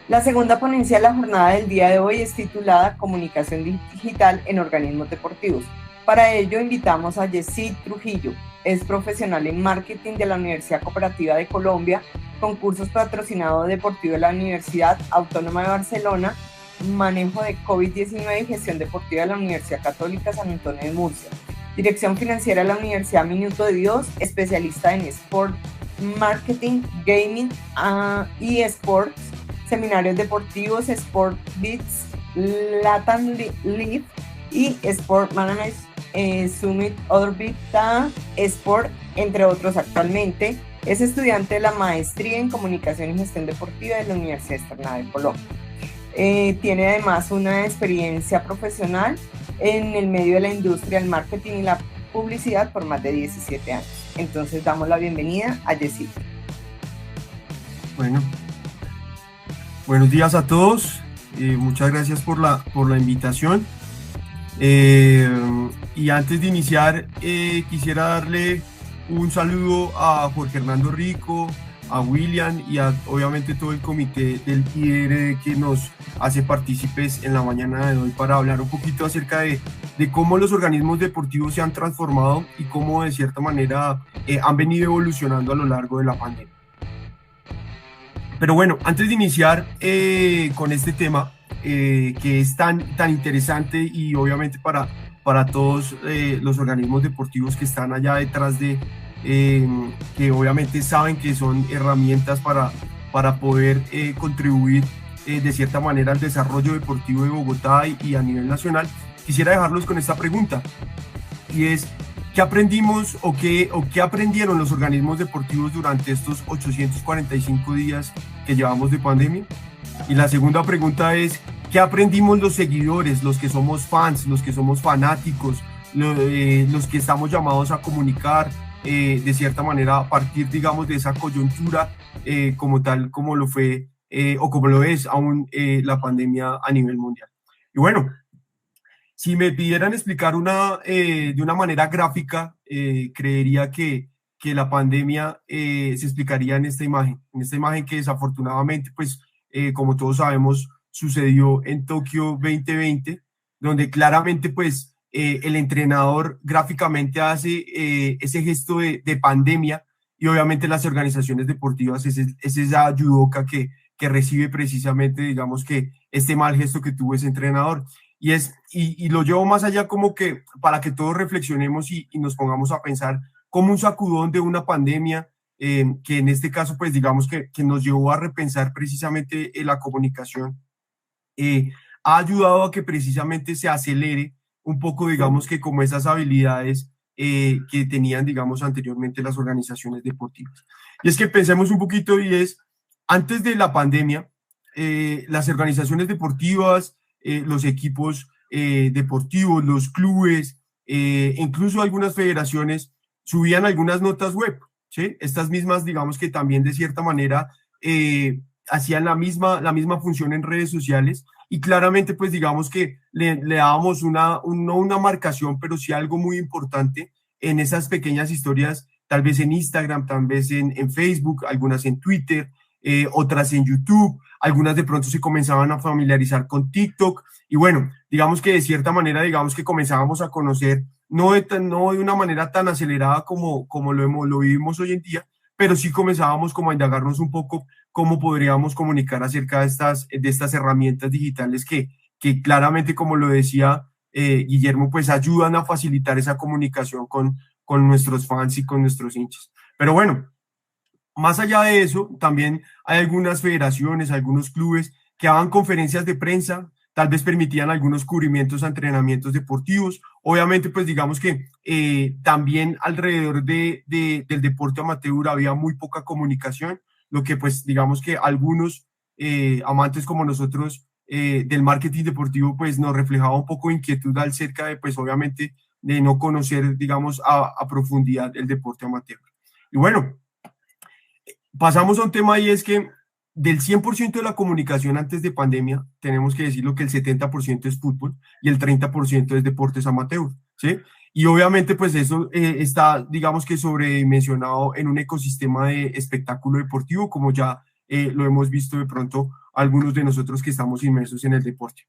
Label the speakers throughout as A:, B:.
A: La segunda ponencia de la jornada del día de hoy es titulada Comunicación Digital en Organismos Deportivos. Para ello invitamos a Yesid Trujillo. Es profesional en marketing de la Universidad Cooperativa de Colombia, con cursos patrocinados deportivo de la Universidad Autónoma de Barcelona, manejo de COVID-19 y gestión deportiva de la Universidad Católica San Antonio de Murcia. Dirección financiera de la Universidad Minuto de Dios, especialista en Sport Marketing, Gaming y Sports, seminarios deportivos, Sport Beats, Latam League y Sport Management Summit, Orbita Sport, entre otros. Actualmente es estudiante de la maestría en Comunicación y Gestión Deportiva de la Universidad Externa de Colombia. Tiene además una experiencia profesional en el medio de la industria del marketing y la publicidad por más de 17 años. Entonces damos la bienvenida a Yesid.
B: Bueno, buenos días a todos. Muchas gracias por la invitación. Y antes de iniciar, quisiera darle un saludo a Jorge Hernando Rico, a William y a obviamente todo el comité del IDR que nos hace partícipes en la mañana de hoy para hablar un poquito acerca de cómo los organismos deportivos se han transformado y cómo de cierta manera han venido evolucionando a lo largo de la pandemia. Pero bueno, antes de iniciar con este tema que es tan interesante y obviamente para todos los organismos deportivos que están allá detrás de que obviamente saben que son herramientas para poder contribuir de cierta manera al desarrollo deportivo de Bogotá y a nivel nacional, quisiera dejarlos con esta pregunta, y es: ¿qué aprendimos o qué aprendieron los organismos deportivos durante estos 845 días que llevamos de pandemia? Y la segunda pregunta es: ¿qué aprendimos los seguidores, los que somos fans, los que somos fanáticos, los que estamos llamados a comunicar de cierta manera a partir, digamos, de esa coyuntura como tal, como lo fue o como lo es aún la pandemia a nivel mundial? Y bueno, si me pidieran explicar de una manera gráfica, creería que la pandemia se explicaría en esta imagen que desafortunadamente, pues, como todos sabemos, sucedió en Tokio 2020, donde claramente, pues, el entrenador gráficamente hace ese gesto de pandemia, y obviamente las organizaciones deportivas es esa yudoka que recibe precisamente, digamos, que este mal gesto que tuvo ese entrenador. Y lo llevo más allá, como que para que todos reflexionemos y nos pongamos a pensar como un sacudón de una pandemia que en este caso, pues digamos que nos llevó a repensar precisamente la comunicación, ha ayudado a que precisamente se acelere un poco, digamos, que como esas habilidades que tenían, digamos, anteriormente las organizaciones deportivas. Y es que pensemos un poquito, y es: antes de la pandemia, las organizaciones deportivas, los equipos deportivos, los clubes, incluso algunas federaciones subían algunas notas web, ¿sí? Estas mismas, digamos, que también de cierta manera hacían la misma función en redes sociales, y claramente, pues digamos que le dábamos no una marcación, pero sí algo muy importante en esas pequeñas historias, tal vez en Instagram, tal vez en Facebook, algunas en Twitter, otras en YouTube, algunas de pronto se comenzaban a familiarizar con TikTok, y bueno, digamos que de cierta manera, digamos que comenzábamos a conocer, no de una manera tan acelerada como lo vivimos hoy en día, pero sí comenzábamos como a indagarnos un poco cómo podríamos comunicar acerca de estas herramientas digitales que claramente, como lo decía Guillermo, pues ayudan a facilitar esa comunicación con nuestros fans y con nuestros hinchas. Pero bueno, más allá de eso, también hay algunas federaciones, algunos clubes que daban conferencias de prensa, tal vez permitían algunos cubrimientos a entrenamientos deportivos. Obviamente, pues digamos que también alrededor del deporte amateur había muy poca comunicación, lo que pues digamos que algunos amantes como nosotros del marketing deportivo pues nos reflejaba un poco de inquietud acerca de, pues obviamente, de no conocer, digamos, a profundidad el deporte amateur. Y bueno, pasamos a un tema, y es que del 100% de la comunicación antes de pandemia, tenemos que decirlo que el 70% es fútbol y el 30% es deportes amateur, ¿sí? Y obviamente pues eso está, digamos que sobredimensionado en un ecosistema de espectáculo deportivo, como ya lo hemos visto de pronto algunos de nosotros que estamos inmersos en el deporte.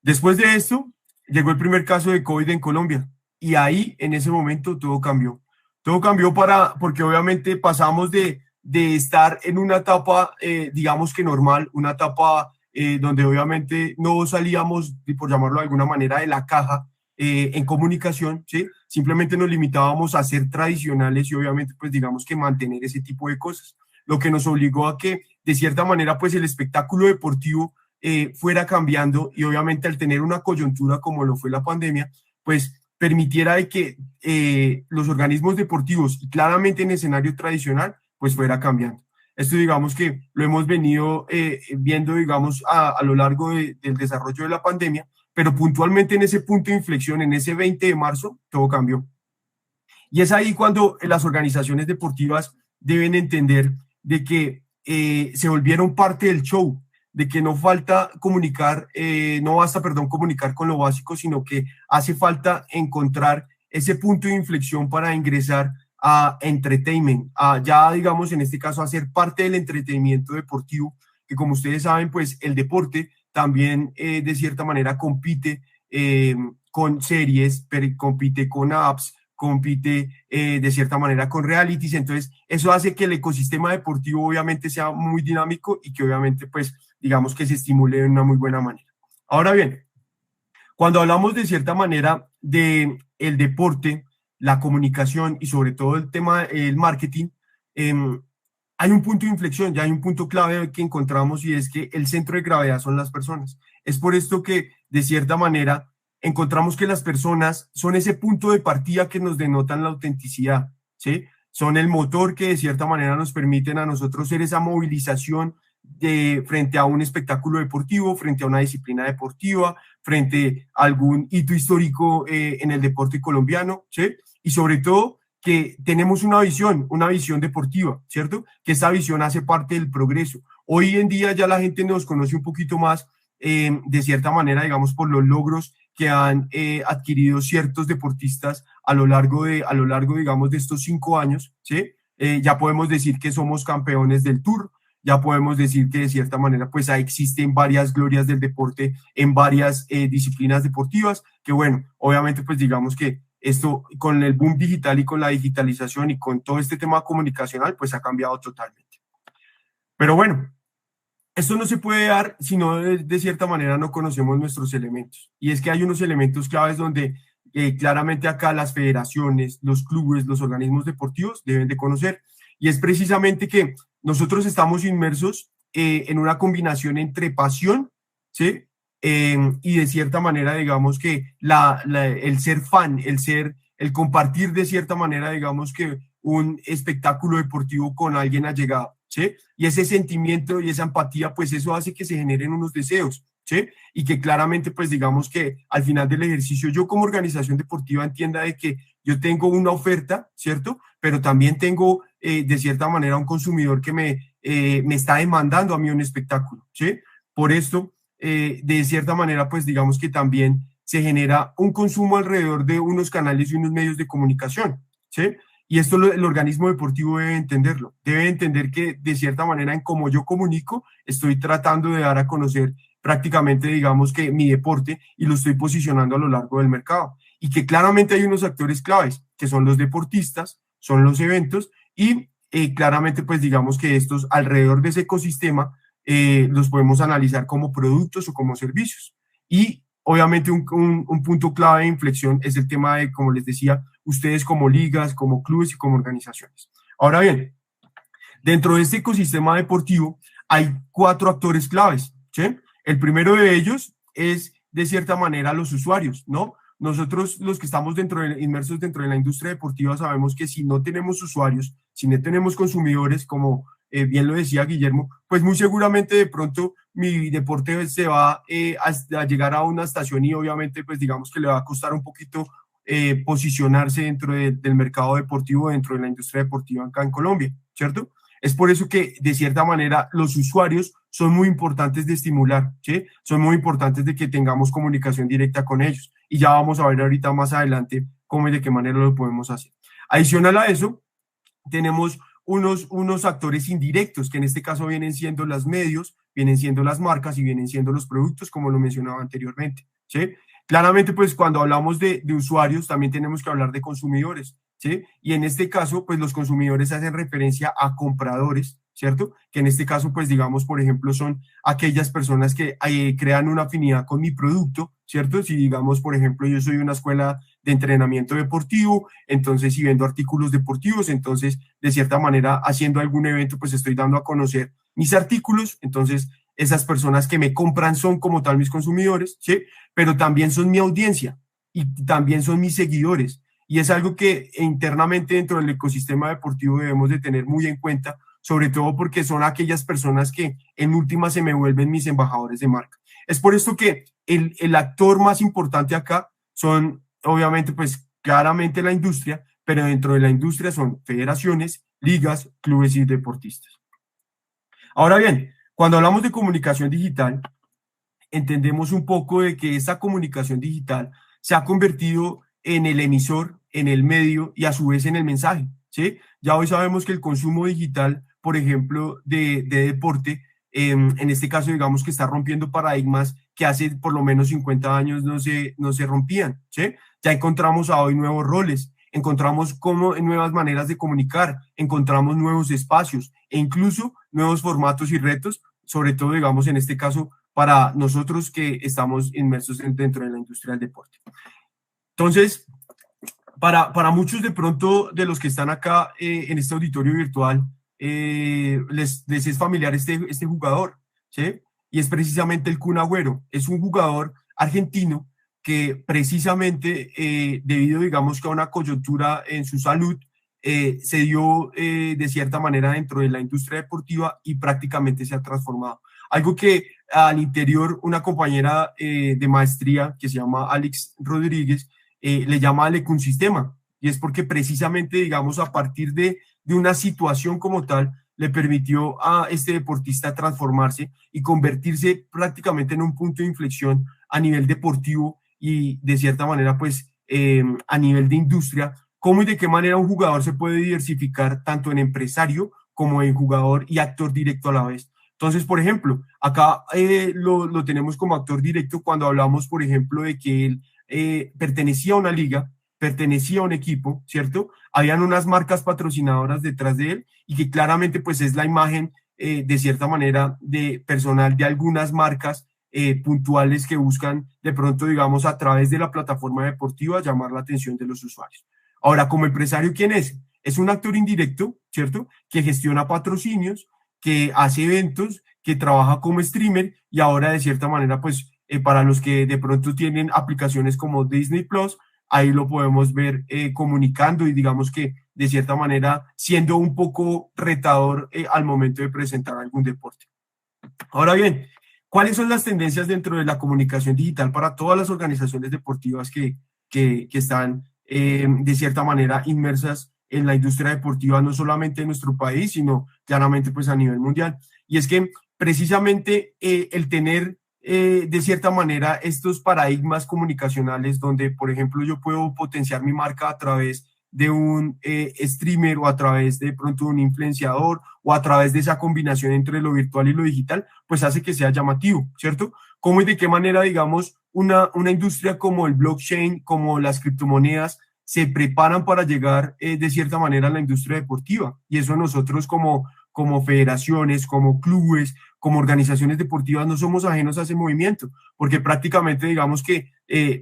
B: Después de esto, llegó el primer caso de COVID en Colombia y ahí, en ese momento, todo cambió. Todo cambió porque obviamente pasamos de estar en una etapa, digamos que normal, una etapa donde obviamente no salíamos, por llamarlo de alguna manera, de la caja en comunicación, ¿sí? Simplemente nos limitábamos a ser tradicionales y obviamente, pues digamos que mantener ese tipo de cosas, lo que nos obligó a que, de cierta manera, pues el espectáculo deportivo fuera cambiando y obviamente al tener una coyuntura como lo fue la pandemia, pues permitiera de que los organismos deportivos y claramente en escenario tradicional pues fuera cambiando. Esto digamos que lo hemos venido viendo digamos a lo largo del desarrollo de la pandemia, pero puntualmente en ese punto de inflexión, en ese 20 de marzo, todo cambió. Y es ahí cuando las organizaciones deportivas deben entender de que se volvieron parte del show, de que no falta comunicar, no basta, perdón, comunicar con lo básico, sino que hace falta encontrar ese punto de inflexión para ingresar a entertainment, a ya digamos en este caso a ser parte del entretenimiento deportivo, que como ustedes saben, pues el deporte también de cierta manera compite con series, pero compite con apps, compite de cierta manera con realities, entonces eso hace que el ecosistema deportivo obviamente sea muy dinámico y que obviamente pues digamos que se estimule de una muy buena manera. Ahora bien, cuando hablamos de cierta manera de el deporte, la comunicación y sobre todo el tema del marketing, hay un punto de inflexión, ya hay un punto clave que encontramos y es que el centro de gravedad son las personas. Es por esto que de cierta manera encontramos que las personas son ese punto de partida que nos denotan la autenticidad, ¿sí? Son el motor que de cierta manera nos permiten a nosotros ser esa movilización frente a un espectáculo deportivo, frente a una disciplina deportiva, frente a algún hito histórico en el deporte colombiano, ¿sí? Y sobre todo que tenemos una visión deportiva, ¿cierto? Que esa visión hace parte del progreso. Hoy en día ya la gente nos conoce un poquito más, de cierta manera, digamos, por los logros que han adquirido ciertos deportistas a lo largo, digamos, de estos 5 años, ¿sí? Ya podemos decir que somos campeones del Tour, ya podemos decir que de cierta manera pues existen varias glorias del deporte en varias disciplinas deportivas, que bueno, obviamente pues digamos que esto con el boom digital y con la digitalización y con todo este tema comunicacional pues ha cambiado totalmente. Pero bueno, esto no se puede dar si no de cierta manera no conocemos nuestros elementos. Y es que hay unos elementos claves donde claramente acá las federaciones, los clubes, los organismos deportivos deben de conocer. Y es precisamente que nosotros estamos inmersos en una combinación entre pasión, ¿sí? Y de cierta manera, digamos que el ser fan, el compartir de cierta manera, digamos que un espectáculo deportivo con alguien allegado, ¿sí? Y ese sentimiento y esa empatía, pues eso hace que se generen unos deseos, ¿sí? Y que claramente, pues digamos que al final del ejercicio, yo como organización deportiva entienda de que yo tengo una oferta, ¿cierto? Pero también tengo, de cierta manera, un consumidor que me está demandando a mí un espectáculo, ¿sí? Por esto, de cierta manera, pues digamos que también se genera un consumo alrededor de unos canales y unos medios de comunicación, ¿sí? Y esto el organismo deportivo debe entenderlo, debe entender que de cierta manera en cómo yo comunico, estoy tratando de dar a conocer prácticamente, digamos que mi deporte y lo estoy posicionando a lo largo del mercado. Y que claramente hay unos actores claves, que son los deportistas, son los eventos y claramente pues digamos que estos alrededor de ese ecosistema los podemos analizar como productos o como servicios. Y obviamente un punto clave de inflexión es el tema de, como les decía, ustedes como ligas, como clubes y como organizaciones. Ahora bien, dentro de este ecosistema deportivo hay 4 actores claves, ¿sí? El primero de ellos es, de cierta manera, los usuarios, ¿no? Nosotros, los que estamos inmersos dentro de la industria deportiva, sabemos que si no tenemos usuarios, si no tenemos consumidores, como bien lo decía Guillermo, pues muy seguramente de pronto mi deporte se va a llegar a una estación y obviamente pues digamos que le va a costar un poquito posicionarse dentro del mercado deportivo, dentro de la industria deportiva acá en Colombia, ¿cierto? Es por eso que de cierta manera los usuarios son muy importantes de estimular, ¿sí? Son muy importantes de que tengamos comunicación directa con ellos y ya vamos a ver ahorita más adelante cómo y de qué manera lo podemos hacer. Adicional a eso, tenemos unos actores indirectos, que en este caso vienen siendo los medios, vienen siendo las marcas y vienen siendo los productos, como lo mencionaba anteriormente, ¿sí? Claramente, pues cuando hablamos de usuarios, también tenemos que hablar de consumidores, ¿sí? Y en este caso, pues los consumidores hacen referencia a compradores, ¿cierto? Que en este caso, pues digamos, por ejemplo, son aquellas personas que crean una afinidad con mi producto, ¿cierto? Si digamos, por ejemplo, yo soy una escuela de entrenamiento deportivo, entonces si vendo artículos deportivos, entonces de cierta manera haciendo algún evento, pues estoy dando a conocer mis artículos, entonces esas personas que me compran son como tal mis consumidores, ¿sí? Pero también son mi audiencia y también son mis seguidores. Y es algo que internamente dentro del ecosistema deportivo debemos de tener muy en cuenta, sobre todo porque son aquellas personas que en última se me vuelven mis embajadores de marca. Es por esto que el actor más importante acá son, obviamente, pues claramente la industria, pero dentro de la industria son federaciones, ligas, clubes y deportistas. Ahora bien, cuando hablamos de comunicación digital, entendemos un poco de que esta comunicación digital se ha convertido en el emisor, en el medio y a su vez en el mensaje, ¿sí? Ya hoy sabemos que el consumo digital, por ejemplo, de deporte, en este caso digamos que está rompiendo paradigmas que hace por lo menos 50 años no se rompían, ¿sí? Ya encontramos a hoy nuevos roles, encontramos nuevas maneras de comunicar, encontramos nuevos espacios e incluso nuevos formatos y retos, sobre todo digamos en este caso para nosotros que estamos inmersos dentro de la industria del deporte. Entonces, para muchos de pronto de los que están acá en este auditorio virtual, les es familiar este jugador, ¿sí? Y es precisamente el Kun Agüero. Es un jugador argentino que precisamente debido, digamos, que a una coyuntura en su salud, se dio de cierta manera dentro de la industria deportiva y prácticamente se ha transformado. Algo que al interior una compañera de maestría que se llama Alex Rodríguez le llama al ecosistema, y es porque precisamente, digamos, a partir de una situación como tal, le permitió a este deportista transformarse y convertirse prácticamente en un punto de inflexión a nivel deportivo y de cierta manera, pues, a nivel de industria, cómo y de qué manera un jugador se puede diversificar tanto en empresario como en jugador y actor directo a la vez. Entonces, por ejemplo, acá lo tenemos como actor directo cuando hablamos, por ejemplo, de que él pertenecía a una liga, pertenecía a un equipo, ¿cierto? Habían unas marcas patrocinadoras detrás de él y que claramente pues es la imagen de cierta manera de personal de algunas marcas puntuales que buscan de pronto, digamos, a través de la plataforma deportiva llamar la atención de los usuarios. Ahora, como empresario, ¿quién es? Es un actor indirecto, ¿cierto? Que gestiona patrocinios, que hace eventos, que trabaja como streamer y ahora de cierta manera pues para los que de pronto tienen aplicaciones como Disney Plus, ahí lo podemos ver comunicando y digamos que de cierta manera siendo un poco retador al momento de presentar algún deporte. Ahora bien, ¿cuáles son las tendencias dentro de la comunicación digital para todas las organizaciones deportivas que están de cierta manera inmersas en la industria deportiva, no solamente en nuestro país, sino claramente pues a nivel mundial? Y es que precisamente el tener de cierta manera estos paradigmas comunicacionales donde, por ejemplo, yo puedo potenciar mi marca a través de un streamer o a través de pronto un influenciador o a través de esa combinación entre lo virtual y lo digital, pues hace que sea llamativo, ¿cierto? ¿Cómo y de qué manera, digamos, una industria como el blockchain, como las criptomonedas, se preparan para llegar de cierta manera a la industria deportiva? Y eso nosotros como federaciones, como clubes, como organizaciones deportivas no somos ajenos a ese movimiento, porque prácticamente digamos que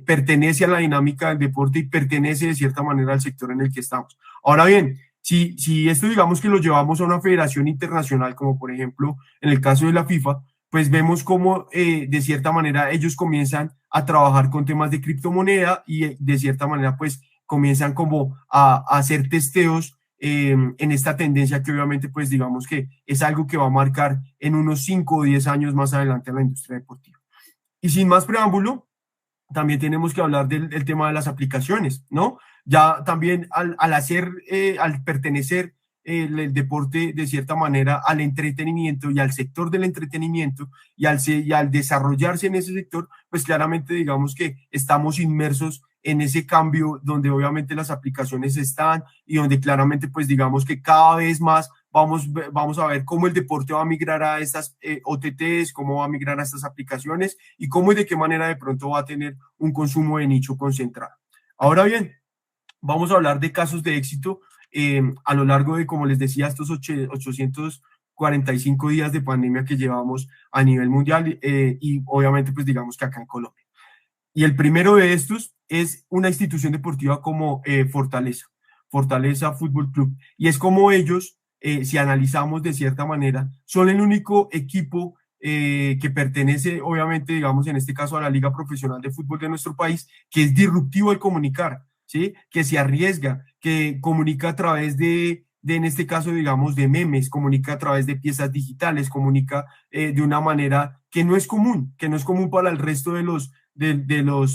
B: pertenece a la dinámica del deporte y pertenece de cierta manera al sector en el que estamos. Ahora bien, si esto digamos que lo llevamos a una federación internacional, como por ejemplo en el caso de la FIFA, pues vemos cómo de cierta manera ellos comienzan a trabajar con temas de criptomoneda y de cierta manera pues comienzan como a hacer testeos en esta tendencia que obviamente pues digamos que es algo que va a marcar en unos 5 o 10 años más adelante a la industria deportiva. Y sin más preámbulo, también tenemos que hablar del tema de las aplicaciones, ¿no? Ya también al pertenecer el deporte de cierta manera al entretenimiento y al sector del entretenimiento y al desarrollarse en ese sector, pues claramente digamos que estamos inmersos en ese cambio donde obviamente las aplicaciones están y donde claramente pues digamos que cada vez más vamos a ver cómo el deporte va a migrar a estas OTTs, cómo va a migrar a estas aplicaciones y cómo y de qué manera de pronto va a tener un consumo de nicho concentrado. Ahora bien, vamos a hablar de casos de éxito a lo largo de, como les decía, estos 845 días de pandemia que llevamos a nivel mundial y obviamente pues digamos que acá en Colombia. Y el primero de estos es una institución deportiva como Fortaleza Fútbol Club. Y es como ellos, si analizamos de cierta manera, son el único equipo que pertenece, obviamente, digamos, en este caso a la Liga Profesional de Fútbol de nuestro país, que es disruptivo al comunicar, ¿sí? Que se arriesga, que comunica a través en este caso, digamos, de memes, comunica a través de piezas digitales, comunica de una manera que no es común para el resto de los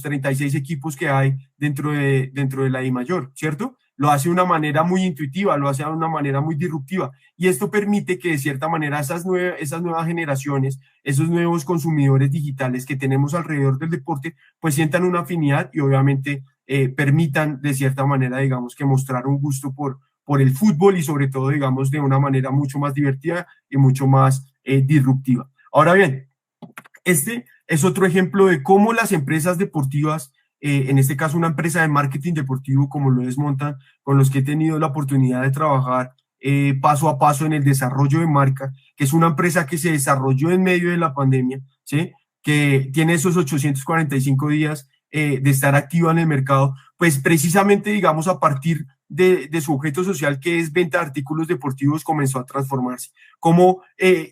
B: 36 equipos que hay dentro de la I mayor, ¿cierto? Lo hace de una manera muy intuitiva, lo hace de una manera muy disruptiva y esto permite que de cierta manera esas nuevas generaciones, esos nuevos consumidores digitales que tenemos alrededor del deporte, pues sientan una afinidad y obviamente permitan de cierta manera, digamos, que mostrar un gusto por el fútbol y sobre todo, digamos, de una manera mucho más divertida y mucho más disruptiva. Ahora bien, este es otro ejemplo de cómo las empresas deportivas, en este caso una empresa de marketing deportivo como lo es Montan, con los que he tenido la oportunidad de trabajar paso a paso en el desarrollo de marca, que es una empresa que se desarrolló en medio de la pandemia, ¿sí? Que tiene esos 845 días de estar activa en el mercado, pues precisamente, digamos, a partir de su objeto social, que es venta de artículos deportivos, comenzó a transformarse. Cómo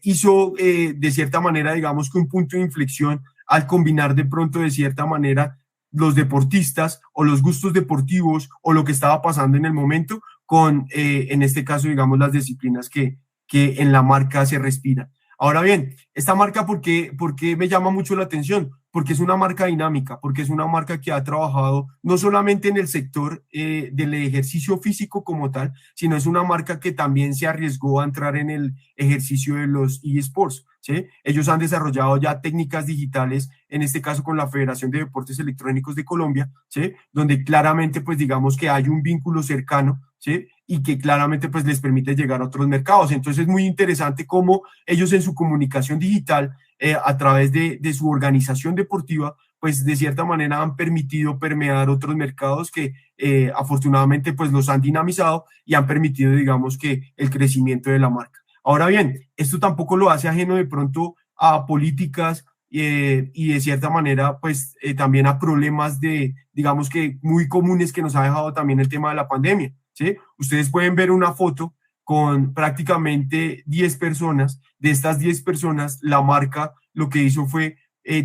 B: hizo de cierta manera, digamos, que un punto de inflexión al combinar de pronto de cierta manera los deportistas o los gustos deportivos o lo que estaba pasando en el momento con, en este caso, digamos, las disciplinas que en la marca se respiran. Ahora bien, esta marca, ¿por qué me llama mucho la atención? Porque es una marca dinámica, porque es una marca que ha trabajado no solamente en el sector del ejercicio físico como tal, sino es una marca que también se arriesgó a entrar en el ejercicio de los eSports, ¿sí? Ellos han desarrollado ya técnicas digitales, en este caso con la Federación de Deportes Electrónicos de Colombia, ¿sí? Donde claramente, pues digamos que hay un vínculo cercano, ¿sí? Y que claramente pues les permite llegar a otros mercados. Entonces es muy interesante cómo ellos en su comunicación digital, a través de su organización deportiva, pues de cierta manera han permitido permear otros mercados que afortunadamente pues los han dinamizado y han permitido, digamos, que el crecimiento de la marca. Ahora bien, esto tampoco lo hace ajeno de pronto a políticas y de cierta manera pues también a problemas digamos que muy comunes que nos ha dejado también el tema de la pandemia, ¿sí? Ustedes pueden ver una foto con prácticamente 10 personas. De estas 10 personas, la marca lo que hizo fue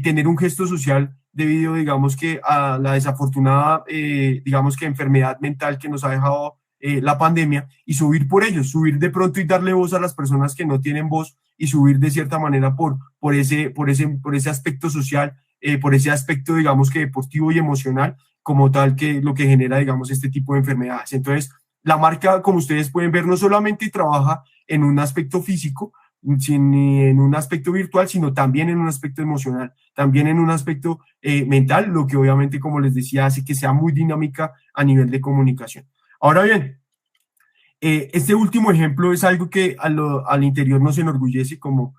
B: tener un gesto social debido, digamos que a la desafortunada, digamos que enfermedad mental que nos ha dejado la pandemia y subir por ellos, subir de pronto y darle voz a las personas que no tienen voz y subir de cierta manera por ese aspecto social, por ese aspecto, digamos que deportivo y emocional como tal, que lo que genera, digamos, este tipo de enfermedades. Entonces, la marca, como ustedes pueden ver, no solamente trabaja en un aspecto físico, ni en un aspecto virtual, sino también en un aspecto emocional, también en un aspecto mental, lo que obviamente, como les decía, hace que sea muy dinámica a nivel de comunicación. Ahora bien, este último ejemplo es algo que al interior nos enorgullece, como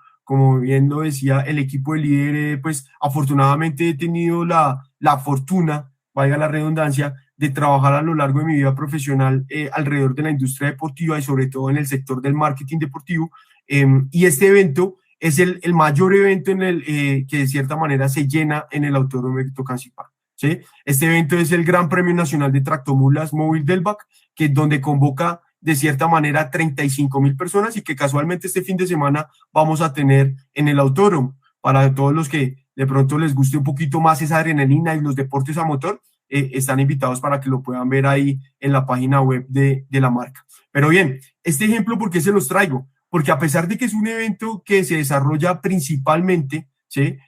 B: bien lo decía el equipo de líderes, pues afortunadamente he tenido la fortuna, valga la redundancia, de trabajar a lo largo de mi vida profesional alrededor de la industria deportiva y sobre todo en el sector del marketing deportivo. Y este evento es el mayor evento en que de cierta manera se llena en el Autódromo de Tocancipá, ¿sí? Este evento es el Gran Premio Nacional de Tractomulas Móvil del BAC, que es donde convoca de cierta manera 35,000 personas y que casualmente este fin de semana vamos a tener en el autódromo. Para todos los que de pronto les guste un poquito más esa adrenalina y los deportes a motor, están invitados para que lo puedan ver ahí en la página web de la marca. Pero bien, este ejemplo, ¿por qué se los traigo? Porque a pesar de que es un evento que se desarrolla principalmente, ¿sí?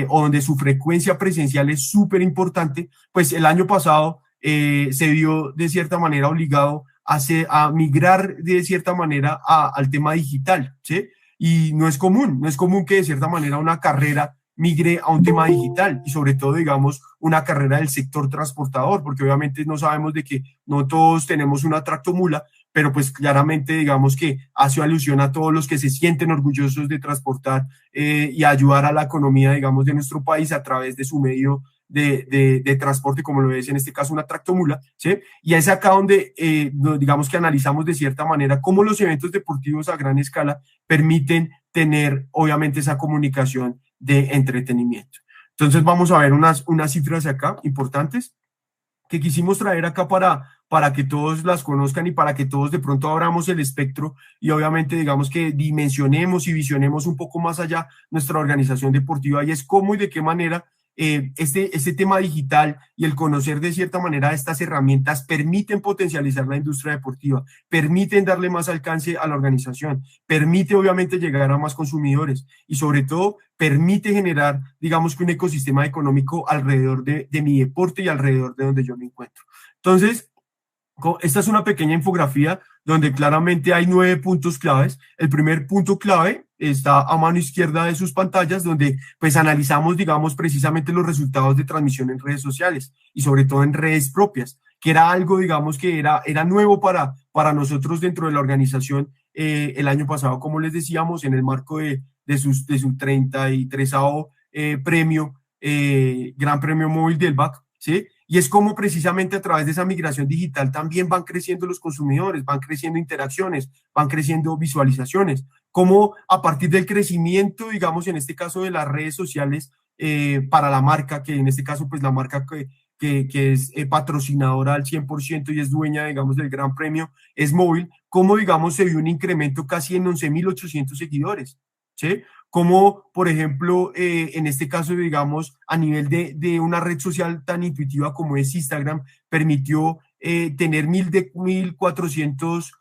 B: O donde su frecuencia presencial es súper importante, pues el año pasado se vio de cierta manera obligado a migrar de cierta manera al tema digital, ¿sí? Y no es común que de cierta manera una carrera migre a un tema digital y sobre todo, digamos, una carrera del sector transportador, porque obviamente no sabemos de que no todos tenemos una tractomula, pero pues claramente digamos que hace alusión a todos los que se sienten orgullosos de transportar y ayudar a la economía, digamos, de nuestro país a través de su medio de transporte, como lo es en este caso una tractomula, ¿sí? Y es acá donde, digamos que analizamos de cierta manera cómo los eventos deportivos a gran escala permiten tener, obviamente, esa comunicación de entretenimiento. Entonces vamos a ver unas cifras acá importantes que quisimos traer acá para que todos las conozcan y para que todos de pronto abramos el espectro y obviamente digamos que dimensionemos y visionemos un poco más allá nuestra organización deportiva y es cómo y de qué manera este tema digital y el conocer de cierta manera estas herramientas permiten potencializar la industria deportiva, permiten darle más alcance a la organización, permite obviamente llegar a más consumidores y sobre todo permite generar, digamos que un ecosistema económico alrededor de mi deporte y alrededor de donde yo me encuentro. Entonces, esta es una pequeña infografía donde claramente hay 9 puntos claves. El primer punto clave está a mano izquierda de sus pantallas, donde pues analizamos, digamos, precisamente los resultados de transmisión en redes sociales y sobre todo en redes propias, que era algo, digamos, que era nuevo para nosotros dentro de la organización el año pasado, como les decíamos, en el marco de su 33º premio, Gran Premio Móvil del BAC, ¿sí? Y es como precisamente a través de esa migración digital también van creciendo los consumidores, van creciendo interacciones, van creciendo visualizaciones, como a partir del crecimiento, digamos, en este caso de las redes sociales para la marca, que en este caso pues la marca que es patrocinadora al 100% y es dueña, digamos, del Gran Premio, es Móvil, como digamos se vio un incremento casi en 11.800 seguidores, ¿sí? Como, por ejemplo, en este caso, digamos, a nivel de una red social tan intuitiva como es Instagram, permitió tener 1.400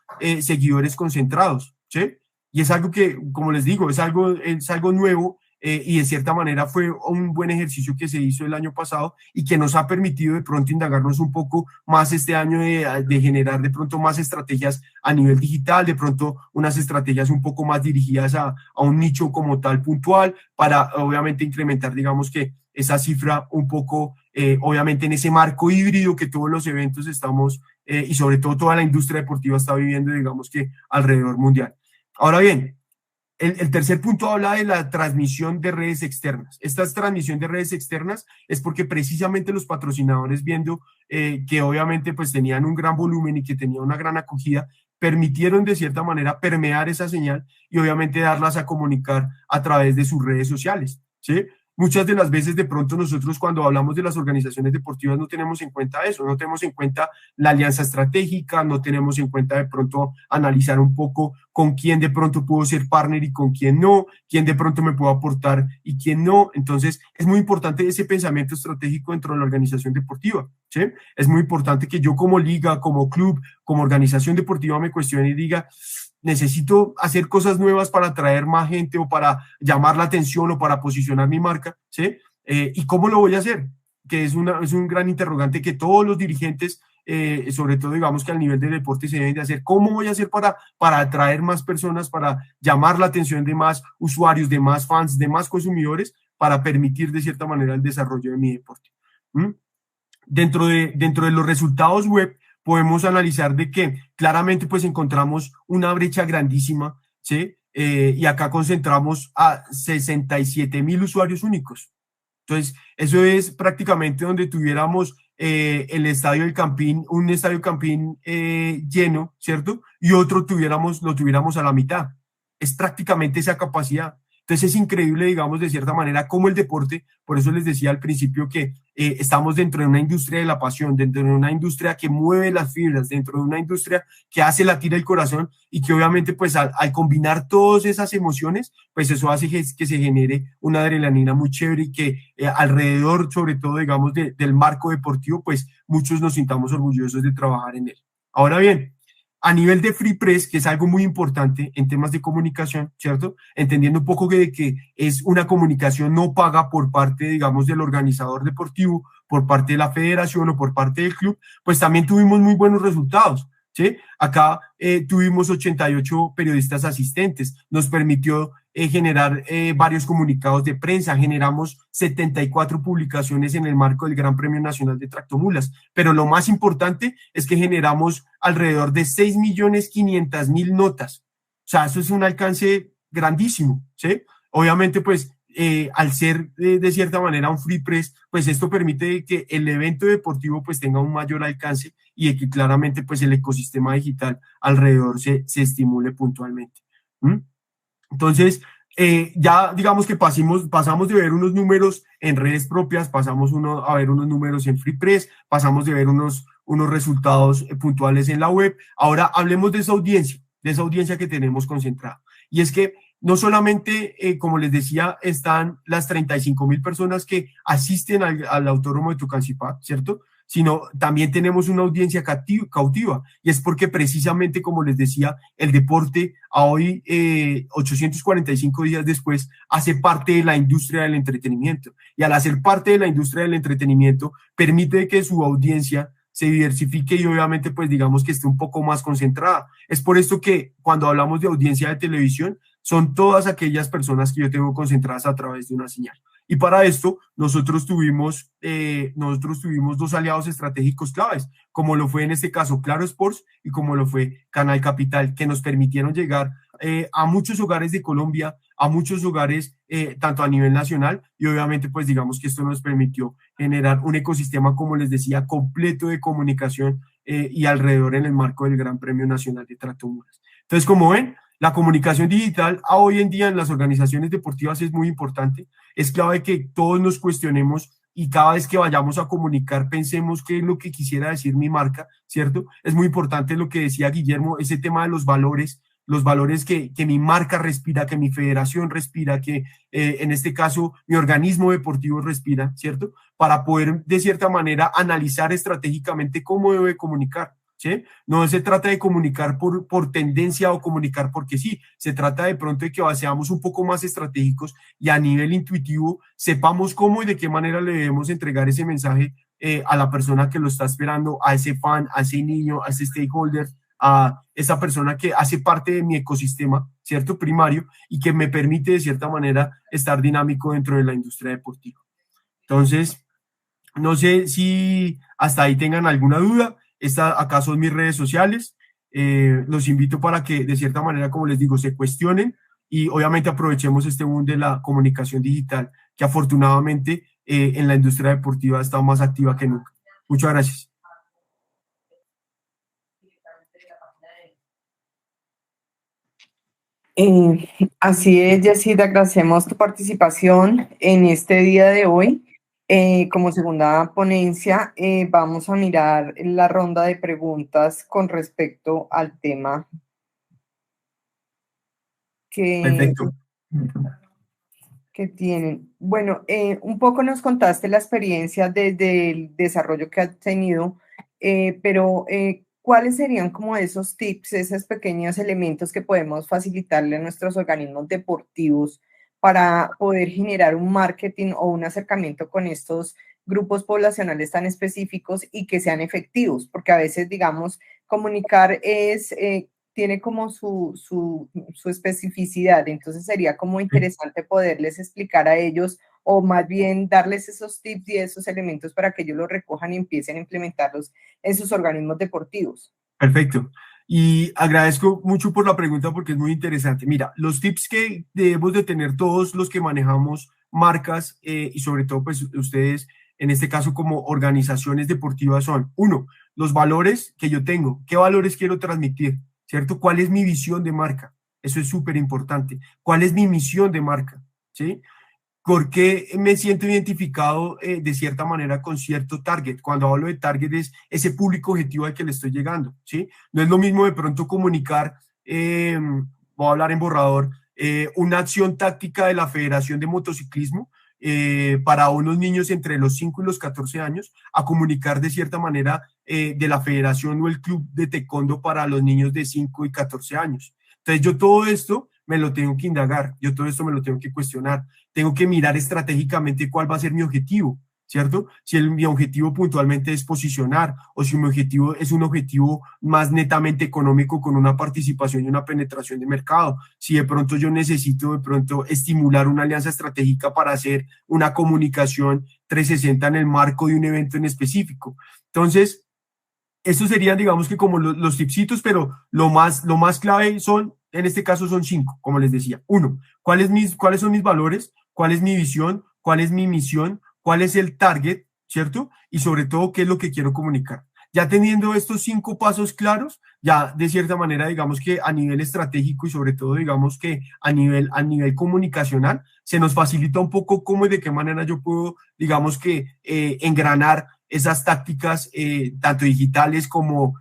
B: seguidores concentrados, ¿sí? Y es algo que, como les digo, es algo nuevo y de cierta manera fue un buen ejercicio que se hizo el año pasado y que nos ha permitido de pronto indagarnos un poco más este año de generar de pronto más estrategias a nivel digital, de pronto unas estrategias un poco más dirigidas a un nicho como tal puntual para obviamente incrementar, digamos que esa cifra un poco, obviamente en ese marco híbrido que todos los eventos estamos y sobre todo toda la industria deportiva está viviendo, digamos que alrededor mundial. Ahora bien, el tercer punto habla de la transmisión de redes externas. Esta transmisión de redes externas es porque precisamente los patrocinadores viendo que obviamente pues tenían un gran volumen y que tenían una gran acogida, permitieron de cierta manera permear esa señal y obviamente darlas a comunicar a través de sus redes sociales, ¿sí? Muchas de las veces de pronto nosotros cuando hablamos de las organizaciones deportivas no tenemos en cuenta eso, no tenemos en cuenta la alianza estratégica, no tenemos en cuenta de pronto analizar un poco con quién de pronto puedo ser partner y con quién no, quién de pronto me puedo aportar y quién no. Entonces es muy importante ese pensamiento estratégico dentro de la organización deportiva, ¿sí? Es muy importante que yo como liga, como club, como organización deportiva me cuestione y diga, necesito hacer cosas nuevas para atraer más gente o para llamar la atención o para posicionar mi marca, ¿sí? ¿Y cómo lo voy a hacer? Que es un gran interrogante que todos los dirigentes, sobre todo digamos que al nivel del deporte se deben de hacer. ¿Cómo voy a hacer para atraer más personas, para llamar la atención de más usuarios, de más fans, de más consumidores, para permitir de cierta manera el desarrollo de mi deporte? Dentro de los resultados web, podemos analizar de que claramente pues encontramos una brecha grandísima, ¿sí? Y acá concentramos a 67.000 usuarios únicos. Entonces, eso es prácticamente donde tuviéramos el estadio del Campín, un estadio Campín lleno, ¿cierto? Y otro lo tuviéramos a la mitad. Es prácticamente esa capacidad. Entonces es increíble, digamos, de cierta manera, cómo el deporte, por eso les decía al principio que estamos dentro de una industria de la pasión, dentro de una industria que mueve las fibras, dentro de una industria que hace latir el corazón y que obviamente pues al combinar todas esas emociones, pues eso hace que se genere una adrenalina muy chévere y que alrededor, sobre todo, digamos, del marco deportivo, pues muchos nos sintamos orgullosos de trabajar en él. Ahora bien, a nivel de Free Press, que es algo muy importante en temas de comunicación, ¿cierto? Entendiendo un poco que es una comunicación no paga por parte, digamos, del organizador deportivo, por parte de la federación o por parte del club, pues también tuvimos muy buenos resultados, ¿sí? Acá tuvimos 88 periodistas asistentes, nos permitió generar varios comunicados de prensa, generamos 74 publicaciones en el marco del Gran Premio Nacional de Tractomulas, pero lo más importante es que generamos alrededor de 6.500.000 notas, o sea, eso es un alcance grandísimo, ¿sí? Obviamente, pues, al ser de cierta manera un free press, pues esto permite que el evento deportivo pues tenga un mayor alcance y que claramente pues el ecosistema digital alrededor se estimule puntualmente. ¿Mm? Entonces, ya digamos que pasamos de ver unos números en redes propias, pasamos a ver unos números en free press, pasamos de ver unos resultados puntuales en la web. Ahora hablemos de esa audiencia que tenemos concentrada. Y es que no solamente, como les decía, están las 35.000 personas que asisten al Autódromo de Tocancipá, ¿cierto? Sino también tenemos una audiencia cautiva, y es porque precisamente, como les decía, el deporte a hoy, 845 días después, hace parte de la industria del entretenimiento, y al hacer parte de la industria del entretenimiento, permite que su audiencia se diversifique y obviamente pues digamos que esté un poco más concentrada. Es por esto que cuando hablamos de audiencia de televisión, son todas aquellas personas que yo tengo concentradas a través de una señal. Y para esto nosotros tuvimos dos aliados estratégicos claves, como lo fue en este caso Claro Sports y como lo fue Canal Capital, que nos permitieron llegar a muchos hogares de Colombia, a muchos hogares tanto a nivel nacional, y obviamente pues digamos que esto nos permitió generar un ecosistema, como les decía, completo de comunicación y alrededor en el marco del Gran Premio Nacional de Tractomulas. Entonces, como ven, la comunicación digital hoy en día en las organizaciones deportivas es muy importante. Es clave que todos nos cuestionemos y cada vez que vayamos a comunicar pensemos qué es lo que quisiera decir mi marca, ¿cierto? Es muy importante lo que decía Guillermo, ese tema de los valores que mi marca respira, que mi federación respira, que en este caso mi organismo deportivo respira, ¿cierto? Para poder de cierta manera analizar estratégicamente cómo debe comunicar. ¿Sí? No se trata de comunicar por tendencia o comunicar porque sí, se trata de pronto de que seamos un poco más estratégicos y a nivel intuitivo sepamos cómo y de qué manera le debemos entregar ese mensaje a la persona que lo está esperando, a ese fan, a ese niño, a ese stakeholder, a esa persona que hace parte de mi ecosistema, ¿cierto? Primario, y que me permite de cierta manera estar dinámico dentro de la industria deportiva. Entonces, no sé si hasta ahí tengan alguna duda. Acá son mis redes sociales. Los invito para que de cierta manera, como les digo, se cuestionen y obviamente aprovechemos este boom de la comunicación digital que afortunadamente en la industria deportiva está más activa que nunca. Muchas gracias.
A: Así es, Yesida, agradecemos tu participación en este día de hoy. Como segunda ponencia, vamos a mirar la ronda de preguntas con respecto al tema
B: Perfecto.
A: que tienen. Bueno, un poco nos contaste la experiencia desde el desarrollo que has tenido, pero ¿cuáles serían como esos tips, esos pequeños elementos que podemos facilitarle a nuestros organismos deportivos para poder generar un marketing o un acercamiento con estos grupos poblacionales tan específicos y que sean efectivos? Porque a veces, digamos, comunicar tiene como su especificidad, entonces sería como interesante poderles explicar a ellos o más bien darles esos tips y esos elementos para que ellos los recojan y empiecen a implementarlos en sus organismos deportivos.
B: Perfecto. Y agradezco mucho por la pregunta porque es muy interesante. Mira, los tips que debemos de tener todos los que manejamos marcas y sobre todo pues ustedes en este caso como organizaciones deportivas son, uno, los valores que yo tengo, qué valores quiero transmitir, ¿cierto? ¿Cuál es mi visión de marca? Eso es súper importante. ¿Cuál es mi misión de marca? ¿Sí? ¿Por qué me siento identificado de cierta manera con cierto target? Cuando hablo de target es ese público objetivo al que le estoy llegando, ¿sí? No es lo mismo de pronto comunicar, voy a hablar en borrador, una acción táctica de la Federación de Motociclismo para unos niños entre los 5 y los 14 años, a comunicar de cierta manera de la Federación o el Club de Taekwondo para los niños de 5 y 14 años. Entonces yo todo esto me lo tengo que indagar, yo todo esto me lo tengo que cuestionar, tengo que mirar estratégicamente cuál va a ser mi objetivo, ¿cierto? Si mi objetivo puntualmente es posicionar o si mi objetivo es un objetivo más netamente económico con una participación y una penetración de mercado, si de pronto yo necesito de pronto estimular una alianza estratégica para hacer una comunicación 360 en el marco de un evento en específico. Entonces, estos serían, digamos que como los tipsitos, pero lo más clave son, en este caso son 5, como les decía. Uno, ¿cuáles son mis valores? ¿Cuál es mi visión? ¿Cuál es mi misión? ¿Cuál es el target? ¿Cierto? Y sobre todo, ¿qué es lo que quiero comunicar? Ya teniendo estos 5 pasos claros, ya de cierta manera, digamos que a nivel estratégico y sobre todo, digamos que a nivel comunicacional, se nos facilita un poco cómo y de qué manera yo puedo, digamos que, engranar esas tácticas, tanto digitales como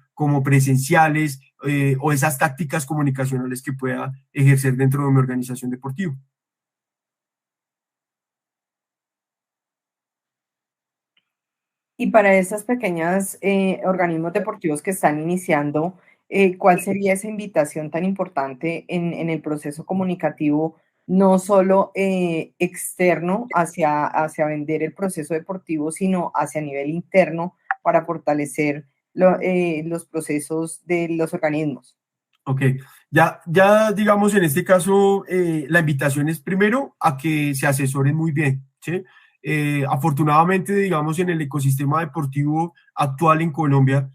B: presenciales, o esas tácticas comunicacionales que pueda ejercer dentro de mi organización deportiva.
A: Y para esas pequeñas organismos deportivos que están iniciando, ¿cuál sería esa invitación tan importante en el proceso comunicativo, no solo externo hacia vender el proceso deportivo, sino hacia nivel interno para fortalecer los procesos de los organismos?
B: Ok, ya digamos en este caso, la invitación es primero a que se asesoren muy bien, ¿sí? Afortunadamente, digamos, en el ecosistema deportivo actual en Colombia,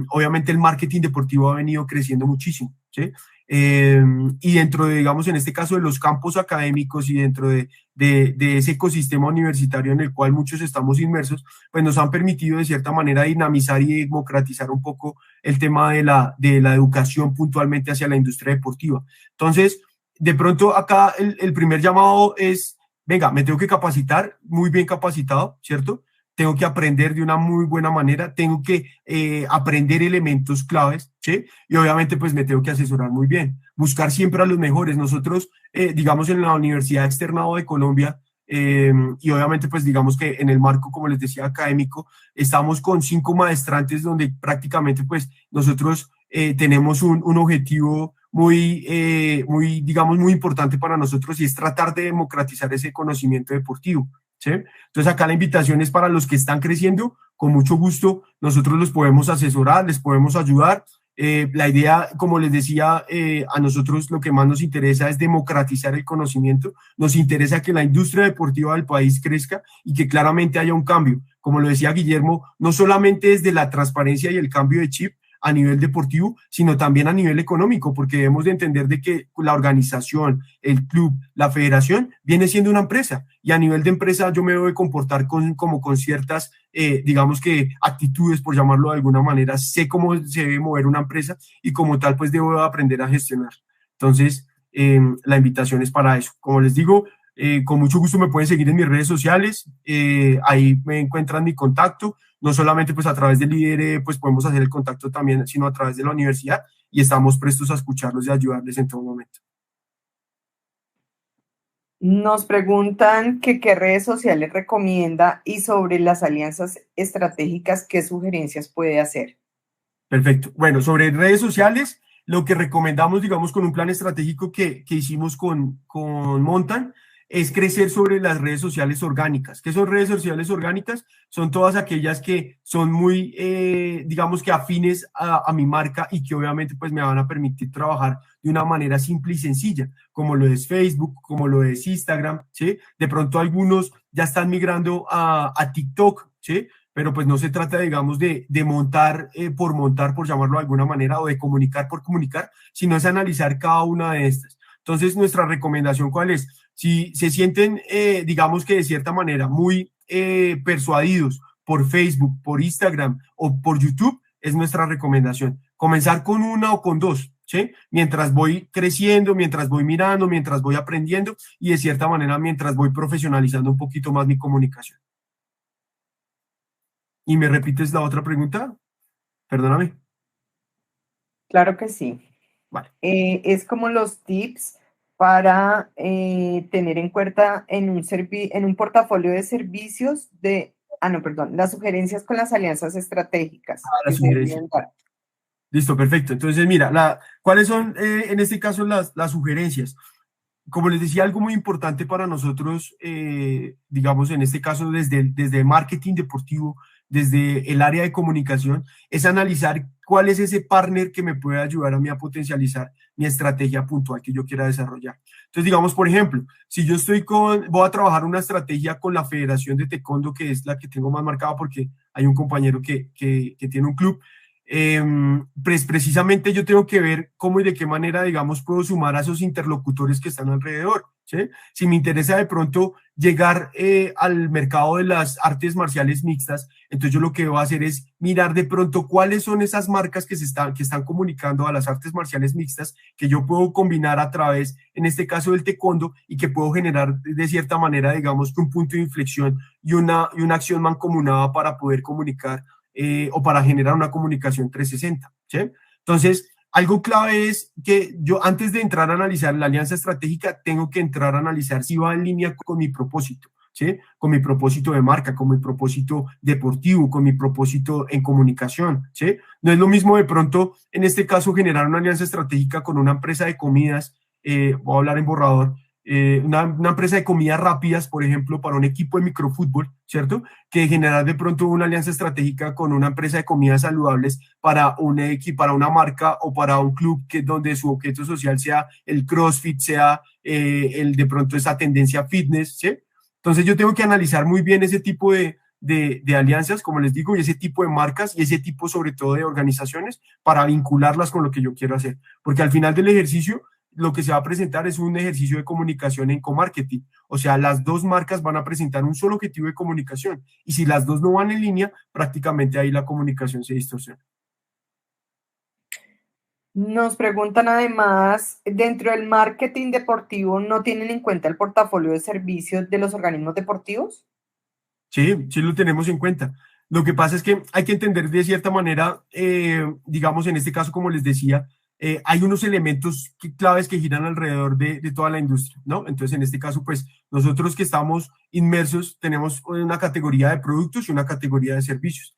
B: obviamente el marketing deportivo ha venido creciendo muchísimo, ¿sí? Y dentro de, digamos, en este caso de los campos académicos y dentro de ese ecosistema universitario en el cual muchos estamos inmersos, pues nos han permitido de cierta manera dinamizar y democratizar un poco el tema de la educación puntualmente hacia la industria deportiva. Entonces, de pronto acá el primer llamado es, venga, me tengo que capacitar, muy bien capacitado, ¿cierto? Tengo que aprender de una muy buena manera, tengo que aprender elementos claves, ¿sí? Y obviamente pues me tengo que asesorar muy bien, buscar siempre a los mejores. Nosotros, digamos, en la Universidad Externado de Colombia, y obviamente pues digamos que en el marco, como les decía, académico, estamos con 5 maestrantes donde prácticamente pues nosotros tenemos un objetivo muy, digamos, muy importante para nosotros y es tratar de democratizar ese conocimiento deportivo, ¿sí? Entonces acá la invitación es para los que están creciendo, con mucho gusto nosotros los podemos asesorar, les podemos ayudar. La idea, como les decía, a nosotros lo que más nos interesa es democratizar el conocimiento, nos interesa que la industria deportiva del país crezca y que claramente haya un cambio. Como lo decía Guillermo, no solamente desde la transparencia y el cambio de chip a nivel deportivo, sino también a nivel económico, porque debemos de entender de que la organización, el club, la federación, viene siendo una empresa, y a nivel de empresa yo me debo de comportar como con ciertas, digamos que actitudes, por llamarlo de alguna manera, sé cómo se debe mover una empresa y como tal pues debo aprender a gestionar. Entonces, la invitación es para eso. Como les digo, con mucho gusto me pueden seguir en mis redes sociales, ahí me encuentran mi contacto, no solamente pues a través del líder pues podemos hacer el contacto también, sino a través de la universidad, y estamos prestos a escucharlos y a ayudarles en todo momento.
A: Nos preguntan que qué redes sociales recomienda y sobre las alianzas estratégicas, qué sugerencias puede hacer.
B: Perfecto. Bueno, sobre redes sociales, lo que recomendamos, digamos, con un plan estratégico que hicimos con Montan, es crecer sobre las redes sociales orgánicas. ¿Qué son redes sociales orgánicas? Son todas aquellas que son muy, digamos que afines a mi marca y que obviamente pues me van a permitir trabajar de una manera simple y sencilla, como lo es Facebook, como lo es Instagram, ¿sí? De pronto algunos ya están migrando a TikTok, ¿sí? Pero pues no se trata, digamos, de montar, por llamarlo de alguna manera, o de comunicar por comunicar, sino es analizar cada una de estas. Entonces, nuestra recomendación, ¿cuál es? Si se sienten, digamos que de cierta manera, muy persuadidos por Facebook, por Instagram o por YouTube, es nuestra recomendación. Comenzar con una o con dos, ¿sí? Mientras voy creciendo, mientras voy mirando, mientras voy aprendiendo y de cierta manera mientras voy profesionalizando un poquito más mi comunicación. ¿Y me repites la otra pregunta? Perdóname.
A: Claro que sí.
B: Vale.
A: Es como los tips para tener en cuenta en un portafolio de servicios no, perdón, las sugerencias con las alianzas estratégicas
B: La
A: que se
B: sugerencia.
A: deben dar.
B: Listo, perfecto. Entonces, mira, ¿cuáles son en este caso las sugerencias? como les decía, algo muy importante para nosotros, digamos, en este caso desde marketing deportivo, desde el área de comunicación, es analizar cuál es ese partner que me puede ayudar a mí a potencializar mi estrategia puntual que yo quiera desarrollar. Entonces, digamos, por ejemplo, si yo voy a trabajar una estrategia con la Federación de Taekwondo, que es la que tengo más marcada porque hay un compañero que tiene un club, pues precisamente yo tengo que ver cómo y de qué manera, digamos, puedo sumar a esos interlocutores que están alrededor, ¿sí? Si me interesa de pronto llegar al mercado de las artes marciales mixtas, entonces yo lo que voy a hacer es mirar de pronto cuáles son esas marcas que están comunicando a las artes marciales mixtas, que yo puedo combinar a través, en este caso del taekwondo, y que puedo generar de cierta manera, digamos, que un punto de inflexión y una acción mancomunada para poder comunicar o para generar una comunicación 360, ¿sí? Entonces, algo clave es que yo antes de entrar a analizar la alianza estratégica, tengo que entrar a analizar si va en línea con mi propósito, ¿sí? Con mi propósito de marca, con mi propósito deportivo, con mi propósito en comunicación, ¿sí? No es lo mismo de pronto, en este caso, generar una alianza estratégica con una empresa de comidas, voy a hablar en borrador, una empresa de comidas rápidas, por ejemplo, para un equipo de microfútbol, ¿cierto? Que generar de pronto una alianza estratégica con una empresa de comidas saludables para para una marca o para un club donde su objeto social sea el CrossFit, sea de pronto esa tendencia fitness, ¿sí? Entonces yo tengo que analizar muy bien ese tipo de alianzas, como les digo, y ese tipo de marcas y ese tipo sobre todo de organizaciones para vincularlas con lo que yo quiero hacer. Porque al final del ejercicio lo que se va a presentar es un ejercicio de comunicación en comarketing. O sea, las dos marcas van a presentar un solo objetivo de comunicación. Y si las dos no van en línea, prácticamente ahí la comunicación se distorsiona.
A: Nos preguntan además, dentro del marketing deportivo, ¿no tienen en cuenta el portafolio de servicios de los organismos deportivos?
B: Sí, sí lo tenemos en cuenta. Lo que pasa es que hay que entender de cierta manera, digamos, en este caso, como les decía, hay unos elementos claves que giran alrededor de toda la industria, ¿no? Entonces, en este caso, pues nosotros que estamos inmersos tenemos una categoría de productos y una categoría de servicios.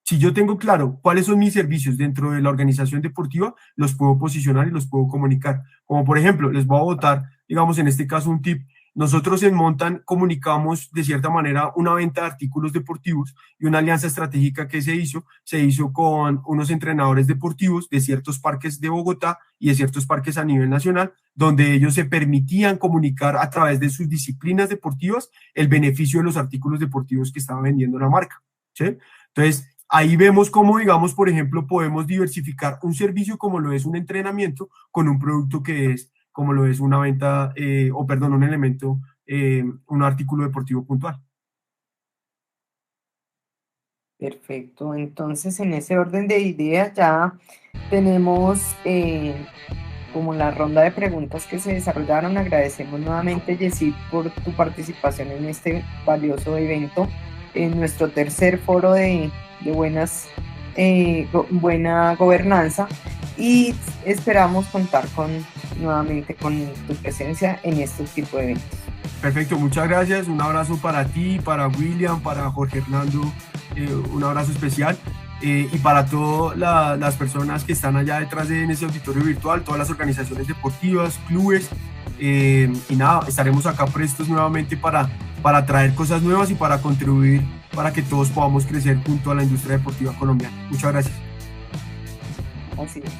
B: Si yo tengo claro cuáles son mis servicios dentro de la organización deportiva, los puedo posicionar y los puedo comunicar. Como por ejemplo, les voy a botar, digamos, en este caso un tip. Nosotros en Montan comunicamos de cierta manera una venta de artículos deportivos y una alianza estratégica que se hizo con unos entrenadores deportivos de ciertos parques de Bogotá y de ciertos parques a nivel nacional, donde ellos se permitían comunicar a través de sus disciplinas deportivas el beneficio de los artículos deportivos que estaba vendiendo la marca, ¿sí? Entonces, ahí vemos cómo, digamos, por ejemplo, podemos diversificar un servicio como lo es un entrenamiento con un producto que es como lo es una venta, un elemento, un artículo deportivo puntual.
A: Perfecto, entonces en ese orden de ideas ya tenemos como la ronda de preguntas que se desarrollaron. Agradecemos nuevamente, Yesid, por tu participación en este valioso evento, en nuestro tercer foro de buena gobernanza, y esperamos contar nuevamente con tu presencia en este tipo de eventos.
B: Perfecto, muchas gracias. Un abrazo para ti, para William, para Jorge Hernando, un abrazo especial. Y para todas las personas que están allá detrás en ese auditorio virtual, todas las organizaciones deportivas, clubes, y nada, estaremos acá prestos nuevamente para traer cosas nuevas y para contribuir para que todos podamos crecer junto a la industria deportiva colombiana. Muchas gracias.
A: Así es.